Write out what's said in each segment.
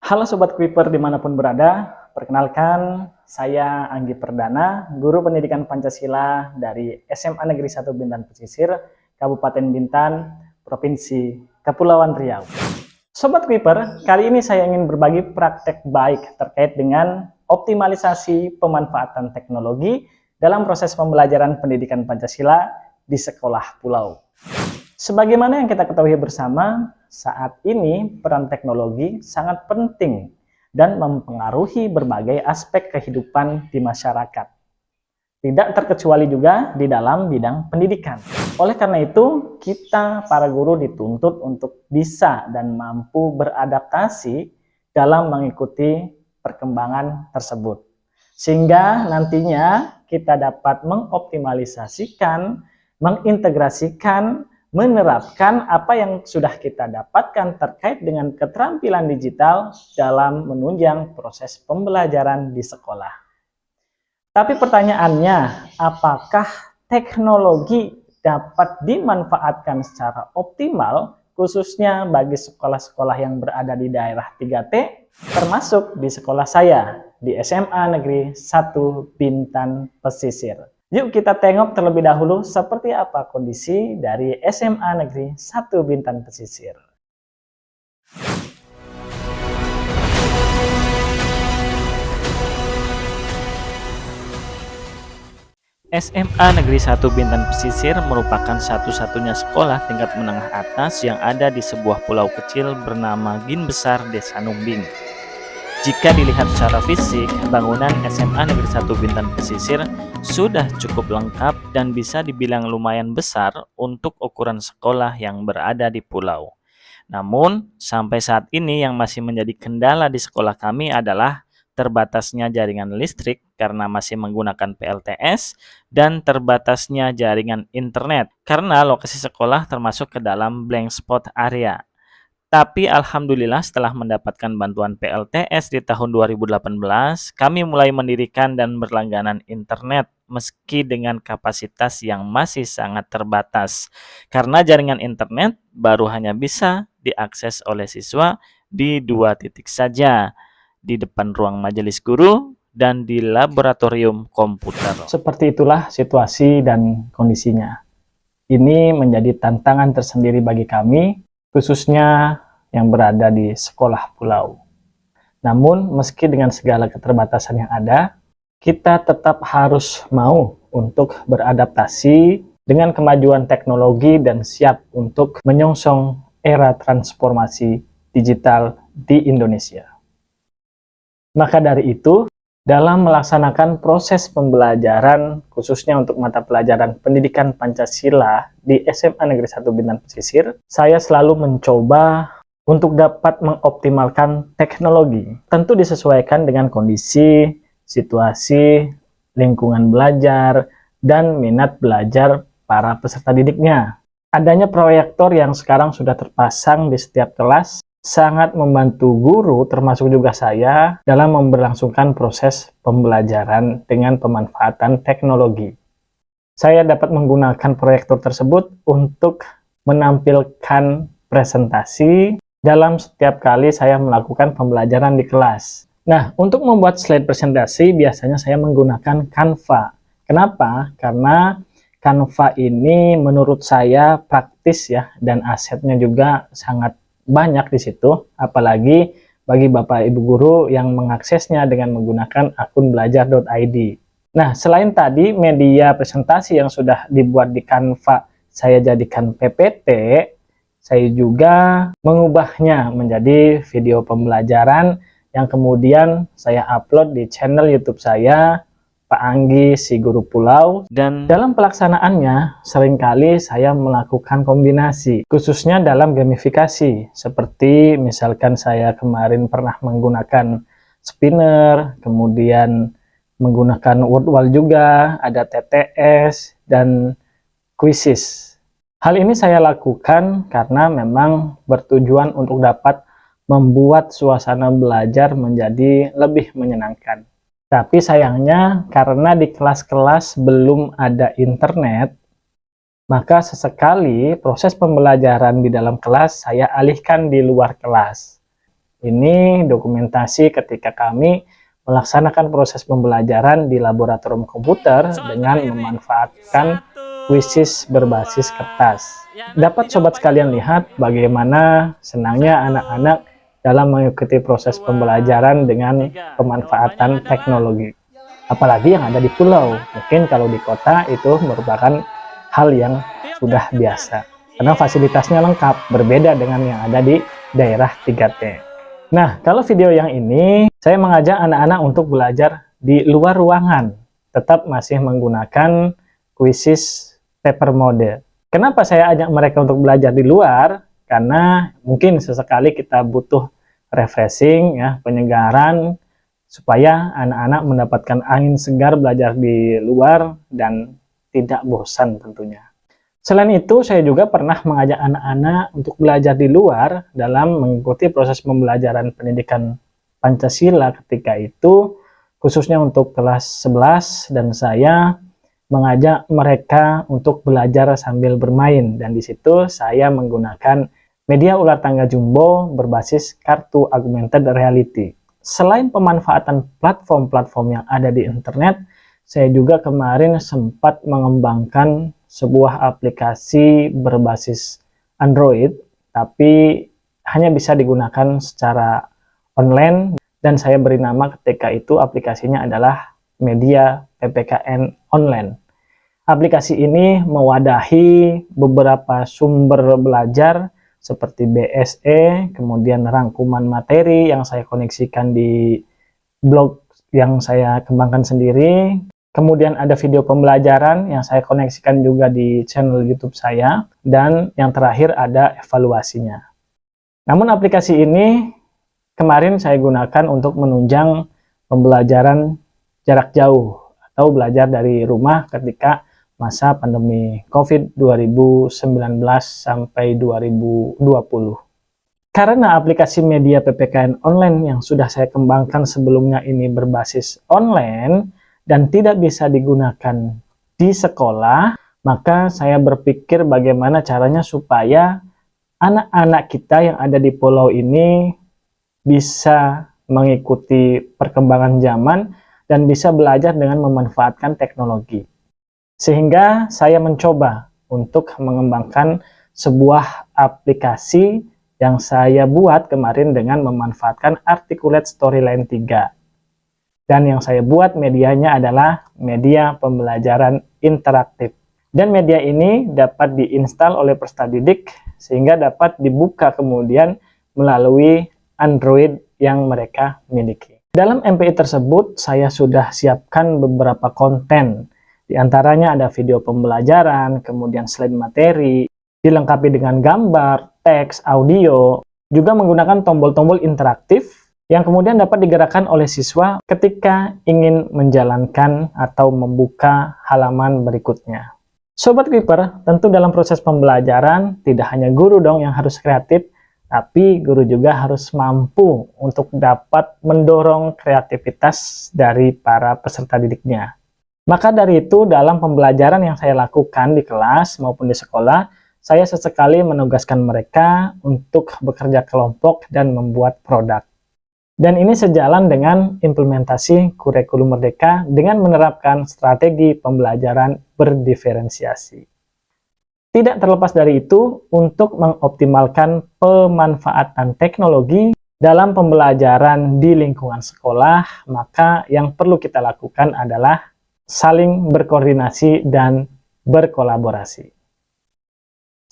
Halo Sobat Kuiper dimanapun berada, perkenalkan saya Anggi Perdana, Guru Pendidikan Pancasila dari SMA Negeri 1 Bintan Pesisir, Kabupaten Bintan, Provinsi Kepulauan Riau. Sobat Kuiper, kali ini saya ingin berbagi praktek baik terkait dengan optimalisasi pemanfaatan teknologi dalam proses pembelajaran pendidikan Pancasila di sekolah pulau. Sebagaimana yang kita ketahui bersama, saat ini peran teknologi sangat penting dan mempengaruhi berbagai aspek kehidupan di masyarakat. Tidak terkecuali juga di dalam bidang pendidikan. Oleh karena itu, kita para guru dituntut untuk bisa dan mampu beradaptasi dalam mengikuti perkembangan tersebut. Sehingga nantinya kita dapat mengoptimalisasikan, mengintegrasikan, menerapkan apa yang sudah kita dapatkan terkait dengan keterampilan digital dalam menunjang proses pembelajaran di sekolah. Tapi pertanyaannya, apakah teknologi dapat dimanfaatkan secara optimal khususnya bagi sekolah-sekolah yang berada di daerah 3T, termasuk di sekolah saya di SMA Negeri 1 Bintan Pesisir. Yuk kita tengok terlebih dahulu seperti apa kondisi dari SMA Negeri 1 Bintan Pesisir. SMA Negeri 1 Bintan Pesisir merupakan satu-satunya sekolah tingkat menengah atas yang ada di sebuah pulau kecil bernama Gin Besar Desa Numbing. Jika dilihat secara fisik, bangunan SMA Negeri 1 Bintan Pesisir sudah cukup lengkap dan bisa dibilang lumayan besar untuk ukuran sekolah yang berada di pulau. Namun, sampai saat ini yang masih menjadi kendala di sekolah kami adalah terbatasnya jaringan listrik karena masih menggunakan PLTS dan terbatasnya jaringan internet karena lokasi sekolah termasuk ke dalam blank spot area. Tapi alhamdulillah setelah mendapatkan bantuan PLTS di tahun 2018, kami mulai mendirikan dan berlangganan internet meski dengan kapasitas yang masih sangat terbatas. Karena jaringan internet baru hanya bisa diakses oleh siswa di 2 titik saja, di depan ruang majelis guru dan di laboratorium komputer. Seperti itulah situasi dan kondisinya. Ini menjadi tantangan tersendiri bagi kami, khususnya yang berada di sekolah pulau. Namun, meski dengan segala keterbatasan yang ada, kita tetap harus mau untuk beradaptasi dengan kemajuan teknologi dan siap untuk menyongsong era transformasi digital di Indonesia. Maka dari itu, dalam melaksanakan proses pembelajaran, khususnya untuk mata pelajaran pendidikan Pancasila di SMA Negeri 1 Bintan Pesisir, saya selalu mencoba untuk dapat mengoptimalkan teknologi. Tentu disesuaikan dengan kondisi, situasi, lingkungan belajar, dan minat belajar para peserta didiknya. Adanya proyektor yang sekarang sudah terpasang di setiap kelas sangat membantu guru, termasuk juga saya, dalam memberlangsungkan proses pembelajaran dengan pemanfaatan teknologi. Saya dapat menggunakan proyektor tersebut untuk menampilkan presentasi dalam setiap kali saya melakukan pembelajaran di kelas. Nah, untuk membuat slide presentasi, biasanya saya menggunakan Canva. Kenapa? Karena Canva ini menurut saya praktis ya, dan asetnya juga sangat banyak di situ, apalagi bagi Bapak Ibu guru yang mengaksesnya dengan menggunakan akun belajar.id. Nah, selain tadi media presentasi yang sudah dibuat di Canva saya jadikan PPT, saya juga mengubahnya menjadi video pembelajaran yang kemudian saya upload di channel YouTube saya, Pak Anggi si Guru Pulau, dan dalam pelaksanaannya seringkali saya melakukan kombinasi, khususnya dalam gamifikasi, seperti misalkan saya kemarin pernah menggunakan spinner, kemudian menggunakan word wall juga, ada TTS, dan quizzes. Hal ini saya lakukan karena memang bertujuan untuk dapat membuat suasana belajar menjadi lebih menyenangkan. Tapi sayangnya karena di kelas-kelas belum ada internet, maka sesekali proses pembelajaran di dalam kelas saya alihkan di luar kelas. Ini dokumentasi ketika kami melaksanakan proses pembelajaran di laboratorium komputer dengan memanfaatkan kuisis berbasis kertas. Dapat sobat sekalian lihat bagaimana senangnya anak-anak dalam mengikuti proses pembelajaran dengan pemanfaatan teknologi. Apalagi yang ada di pulau, mungkin kalau di kota itu merupakan hal yang sudah biasa. Karena fasilitasnya lengkap, berbeda dengan yang ada di daerah 3T. Nah, kalau video yang ini, saya mengajak anak-anak untuk belajar di luar ruangan, tetap masih menggunakan kuisis paper mode. Kenapa saya ajak mereka untuk belajar di luar? Karena mungkin sesekali kita butuh refreshing, ya, penyegaran, supaya anak-anak mendapatkan angin segar belajar di luar dan tidak bosan tentunya. Selain itu, saya juga pernah mengajak anak-anak untuk belajar di luar dalam mengikuti proses pembelajaran pendidikan Pancasila ketika itu, khususnya untuk kelas 11, dan saya mengajak mereka untuk belajar sambil bermain, dan di situ saya menggunakan media ular tangga jumbo berbasis kartu augmented reality. Selain pemanfaatan platform-platform yang ada di internet, saya juga kemarin sempat mengembangkan sebuah aplikasi berbasis Android, tapi hanya bisa digunakan secara online, dan saya beri nama ketika itu aplikasinya adalah Media PPKN Online. Aplikasi ini mewadahi beberapa sumber belajar seperti BSE, kemudian rangkuman materi yang saya koneksikan di blog yang saya kembangkan sendiri, kemudian ada video pembelajaran yang saya koneksikan juga di channel YouTube saya, dan yang terakhir ada evaluasinya. Namun aplikasi ini kemarin saya gunakan untuk menunjang pembelajaran jarak jauh atau belajar dari rumah ketika masa pandemi COVID 2019 sampai 2020. Karena aplikasi media PPKN online yang sudah saya kembangkan sebelumnya ini berbasis online dan tidak bisa digunakan di sekolah, maka saya berpikir bagaimana caranya supaya anak-anak kita yang ada di pulau ini bisa mengikuti perkembangan zaman dan bisa belajar dengan memanfaatkan teknologi. Sehingga saya mencoba untuk mengembangkan sebuah aplikasi yang saya buat kemarin dengan memanfaatkan Articulate Storyline 3. Dan yang saya buat medianya adalah media pembelajaran interaktif. Dan media ini dapat diinstal oleh peserta didik sehingga dapat dibuka kemudian melalui Android yang mereka miliki. Dalam MPI tersebut saya sudah siapkan beberapa konten. Di antaranya ada video pembelajaran, kemudian slide materi, dilengkapi dengan gambar, teks, audio, juga menggunakan tombol-tombol interaktif yang kemudian dapat digerakkan oleh siswa ketika ingin menjalankan atau membuka halaman berikutnya. Sobat Keeper, tentu dalam proses pembelajaran tidak hanya guru dong yang harus kreatif, tapi guru juga harus mampu untuk dapat mendorong kreativitas dari para peserta didiknya. Maka dari itu dalam pembelajaran yang saya lakukan di kelas maupun di sekolah, saya sesekali menugaskan mereka untuk bekerja kelompok dan membuat produk. Dan ini sejalan dengan implementasi kurikulum Merdeka dengan menerapkan strategi pembelajaran berdiferensiasi. Tidak terlepas dari itu, untuk mengoptimalkan pemanfaatan teknologi dalam pembelajaran di lingkungan sekolah, maka yang perlu kita lakukan adalah saling berkoordinasi dan berkolaborasi.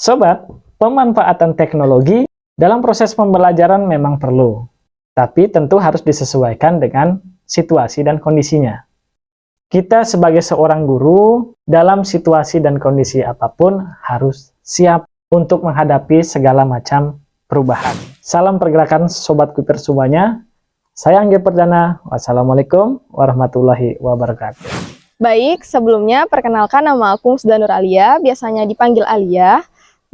Sobat, pemanfaatan teknologi dalam proses pembelajaran memang perlu, tapi tentu harus disesuaikan dengan situasi dan kondisinya. Kita sebagai seorang guru, dalam situasi dan kondisi apapun harus siap untuk menghadapi segala macam perubahan. Salam pergerakan Sobat Keeper semuanya. Saya Anggi Perdana. Wassalamualaikum warahmatullahi wabarakatuh. Baik, sebelumnya perkenalkan nama aku Musda Nur Alia, biasanya dipanggil Alia,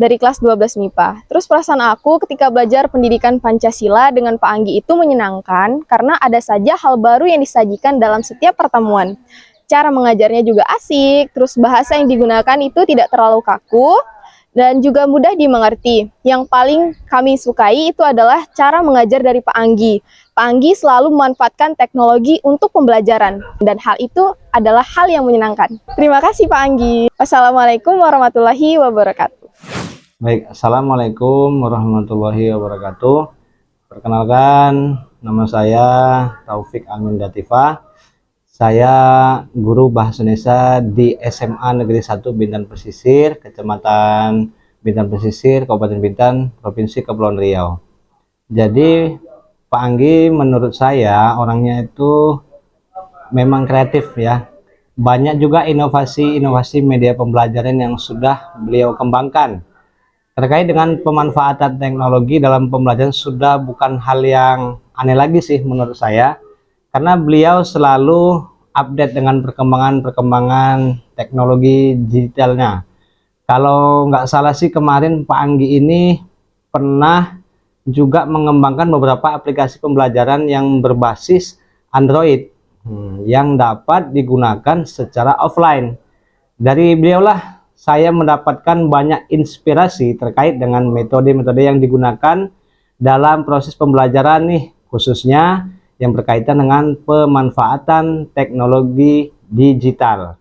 dari kelas 12 MIPA. Terus perasaan aku ketika belajar pendidikan Pancasila dengan Pak Anggi itu menyenangkan karena ada saja hal baru yang disajikan dalam setiap pertemuan. Cara mengajarnya juga asik, terus bahasa yang digunakan itu tidak terlalu kaku, dan juga mudah dimengerti. Yang paling kami sukai itu adalah cara mengajar dari Pak Anggi. Pak Anggi selalu memanfaatkan teknologi untuk pembelajaran, dan hal itu adalah hal yang menyenangkan. Terima kasih Pak Anggi. Wassalamualaikum warahmatullahi wabarakatuh. Baik, Assalamualaikum warahmatullahi wabarakatuh. Perkenalkan, nama saya Taufik Amin Datifah. Saya guru Bahasa Indonesia di SMA Negeri 1 Bintan Pesisir, Kecamatan Bintan Pesisir, Kabupaten Bintan, Provinsi Kepulauan Riau. Jadi Pak Anggi menurut saya orangnya itu memang kreatif ya. Banyak juga inovasi-inovasi media pembelajaran yang sudah beliau kembangkan. Terkait dengan pemanfaatan teknologi dalam pembelajaran sudah bukan hal yang aneh lagi sih menurut saya. Karena beliau selalu update dengan perkembangan teknologi digitalnya. Kalau nggak salah sih kemarin Pak Anggi ini pernah juga mengembangkan beberapa aplikasi pembelajaran yang berbasis Android yang dapat digunakan secara offline. Dari beliaulah saya mendapatkan banyak inspirasi terkait dengan metode-metode yang digunakan dalam proses pembelajaran nih, khususnya yang berkaitan dengan pemanfaatan teknologi digital.